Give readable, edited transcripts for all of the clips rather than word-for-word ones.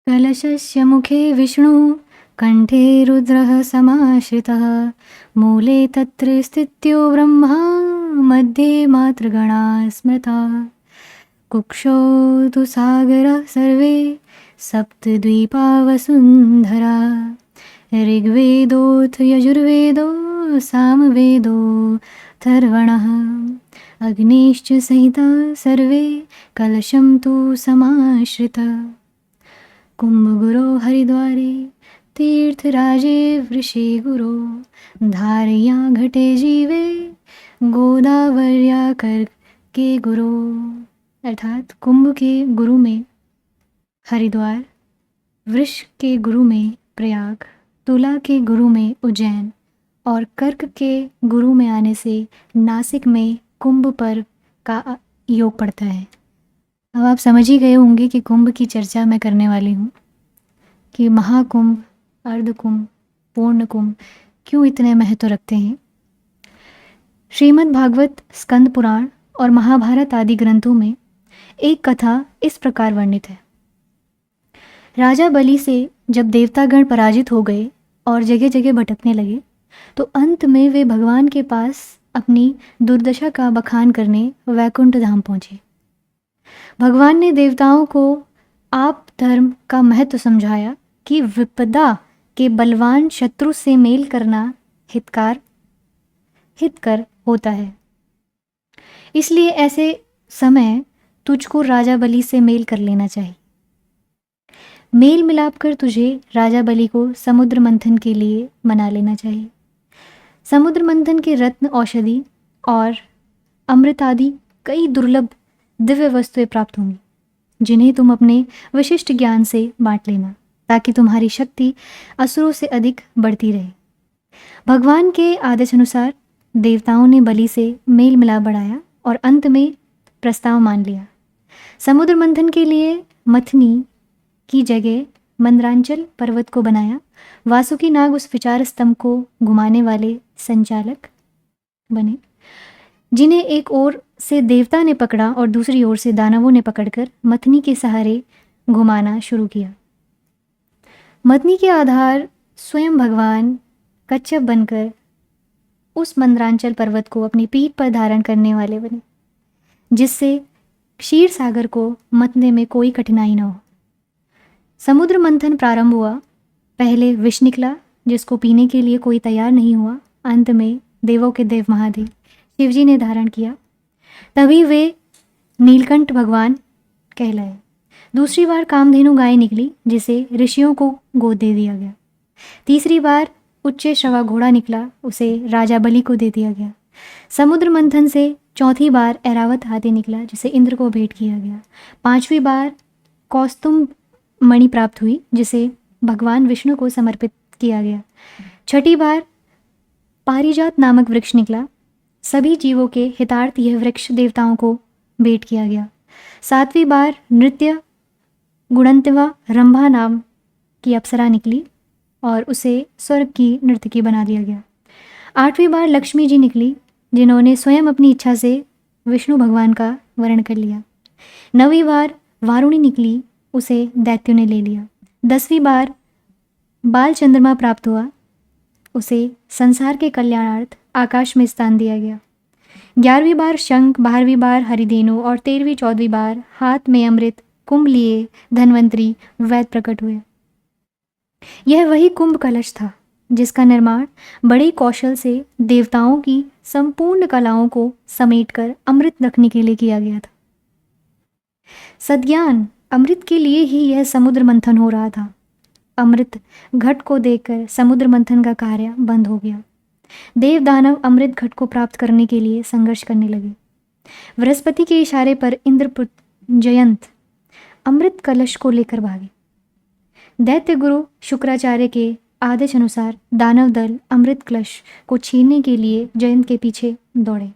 कलशस्य मुखे विष्णुः कण्ठे रुद्रः समाश्रितः मूले तत्र स्थित्यो ब्रह्मा मध्ये मातृगणाः स्मृताः कुक्षौ तु सागरः सर्वे सप्तद्वीपा वसुन्धरा ऋग्वेदोऽथ यजुर्वेदो सामवेदो थर्वणः अग्नेश्च सहिता सर्वे कलशं तु समाश्रिता कुम्भगुरो हरिद्वारे तीर्थराजे वृषे गुरो धारया घटे जीवे गोदावर्या कर के गुरु। अर्थात कुंभ के गुरु में हरिद्वार, वृष के गुरु में प्रयाग, तुला के गुरु में उज्जैन और कर्क के गुरु में आने से नासिक में कुंभ पर्व का योग पड़ता है। अब आप समझ ही गए होंगे कि कुंभ की चर्चा मैं करने वाली हूँ कि महाकुंभ, अर्धकुंभ, पूर्ण कुंभ क्यों इतने महत्व रखते हैं। श्रीमद् भागवत, स्कंद पुराण और महाभारत आदि ग्रंथों में एक कथा इस प्रकार वर्णित है। राजा बलि से जब देवतागण पराजित हो गए और जगह जगह भटकने लगे तो अंत में वे भगवान के पास अपनी दुर्दशा का बखान करने वैकुंठ धाम पहुँचे। भगवान ने देवताओं को आप धर्म का महत्व समझाया कि विपदा के बलवान शत्रु से मेल करना हितकर होता है। इसलिए ऐसे समय तुझको राजा बलि से मेल कर लेना चाहिए। मेल मिलाप कर तुझे राजा बलि को समुद्र मंथन के लिए मना लेना चाहिए। समुद्र मंथन के रत्न, औषधि और अमृत आदि कई दुर्लभ दिव्य वस्तुएं प्राप्त होंगी जिन्हें तुम अपने विशिष्ट ज्ञान से बांट लेना ताकि तुम्हारी शक्ति असुरों से अधिक बढ़ती रहे। भगवान के आदेश अनुसार देवताओं ने बलि से मेल मिलाप बढ़ाया और अंत में प्रस्ताव मान लिया। समुद्र मंथन के लिए मथनी की जगह मंदरांचल पर्वत को बनाया। वासुकी नाग उस विचार स्तंभ को घुमाने वाले संचालक बने जिन्हें एक ओर से देवता ने पकड़ा और दूसरी ओर से दानवों ने पकड़कर मथनी के सहारे घुमाना शुरू किया। मथनी के आधार स्वयं भगवान कच्छप बनकर उस मंदरांचल पर्वत को अपनी पीठ पर धारण करने वाले बने जिससे क्षीर सागर को मथने में कोई कठिनाई न हो। समुद्र मंथन प्रारंभ हुआ। पहले विष निकला जिसको पीने के लिए कोई तैयार नहीं हुआ। अंत में देवों के देव महादेव शिवजी ने धारण किया, तभी वे नीलकंठ भगवान कहलाए। दूसरी बार कामधेनु गाय निकली जिसे ऋषियों को गोद दे दिया गया। तीसरी बार उच्च श्रवा घोड़ा निकला, उसे राजा बलि को दे दिया गया। समुद्र मंथन से चौथी बार ऐरावत हाथी निकला जिसे इंद्र को भेंट किया गया। पांचवी बार कौस्तुम मणि प्राप्त हुई जिसे भगवान विष्णु को समर्पित किया गया। छठी बार पारिजात नामक वृक्ष निकला। सभी जीवों के हितार्थ यह वृक्ष देवताओं को भेंट किया गया। सातवीं बार नृत्य गुणंतवा रंभा नाम की अप्सरा निकली और उसे स्वर्ग की नर्तकी बना दिया गया। आठवीं बार लक्ष्मी जी निकली जिन्होंने स्वयं अपनी इच्छा से विष्णु भगवान का वर्ण कर लिया। नवीं बार वारुणी निकली, उसे दैत्यों ने ले लिया। 10वीं बार बाल चंद्रमा प्राप्त हुआ, उसे संसार के कल्याणार्थ आकाश में स्थान दिया गया। 11वीं बार शंख, 12वीं बार हरिधेनु और 13वीं 14वीं बार हाथ में अमृत कुंभ लिए धन्वंतरी वैद प्रकट हुए। यह वही कुंभ कलश था जिसका निर्माण बड़े कौशल से देवताओं की संपूर्ण कलाओं को समेटकर अमृत रखने के लिए किया गया था। सद्ज्ञान अमृत के लिए ही यह समुद्र मंथन हो रहा था। अमृत घट को देखकर समुद्र मंथन का कार्य बंद हो गया। देव दानव अमृत घट को प्राप्त करने के लिए संघर्ष करने लगे। बृहस्पति के इशारे पर इंद्रपुत्र जयंत अमृत कलश को लेकर भागे। दैत्य गुरु शुक्राचार्य के आदेश अनुसार दानव दल अमृत कलश को छीनने के लिए जयंत के पीछे दौड़े।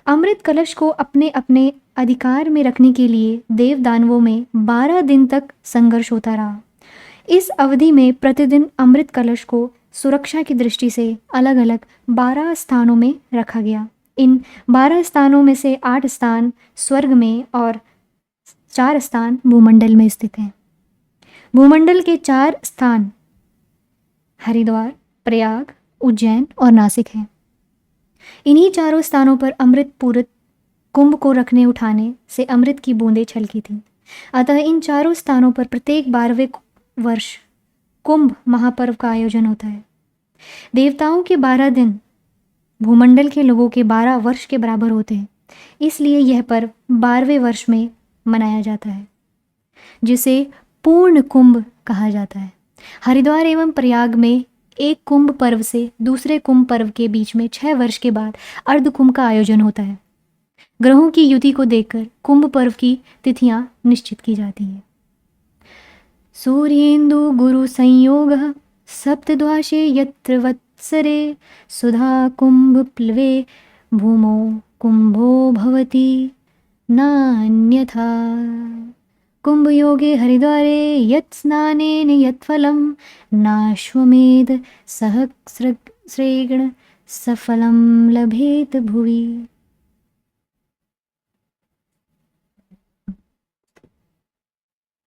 अमृत कलश को अपने अपने अधिकार में रखने के लिए देव दानवों में 12 दिन तक संघर्ष होता रहा। इस अवधि में प्रतिदिन अमृत कलश को सुरक्षा की दृष्टि से अलग अलग 12 स्थानों में रखा गया। इन 12 स्थानों में से 8 स्थान स्वर्ग में और 4 स्थान भूमंडल में स्थित हैं। भूमंडल के 4 स्थान हरिद्वार, प्रयाग, उज्जैन और नासिक हैं। इन्हीं चारों स्थानों पर अमृत पूरित कुंभ को रखने उठाने से अमृत की बूंदें छलकी थीं। अतः इन चारों स्थानों पर प्रत्येक 12वें वर्ष कुंभ महापर्व का आयोजन होता है। देवताओं के 12 दिन भूमंडल के लोगों के 12 वर्ष के बराबर होते हैं, इसलिए यह पर्व 12वें वर्ष में मनाया जाता है, जिसे पूर्ण कुंभ कहा जाता है। हरिद्वार एवं प्रयाग में एक कुंभ पर्व से दूसरे कुंभ पर्व के बीच में 6 वर्ष के बाद अर्ध कुंभ का आयोजन होता है। ग्रहों की युति को देखकर कुंभ पर्व की तिथियां निश्चित की जाती हैं। सूर्येन्दु गुरु संयोगः सप्तद्वाशे यत्र वत्सरे सुधा कुंभ प्लवे भूमौ कुंभो भवति नान्यथा। कुंभयोगे हरिद्वारे यत् स्नानेन यत् फलं नाश्वमेध सहस्रश्रेण सफलं लभेत भुवि।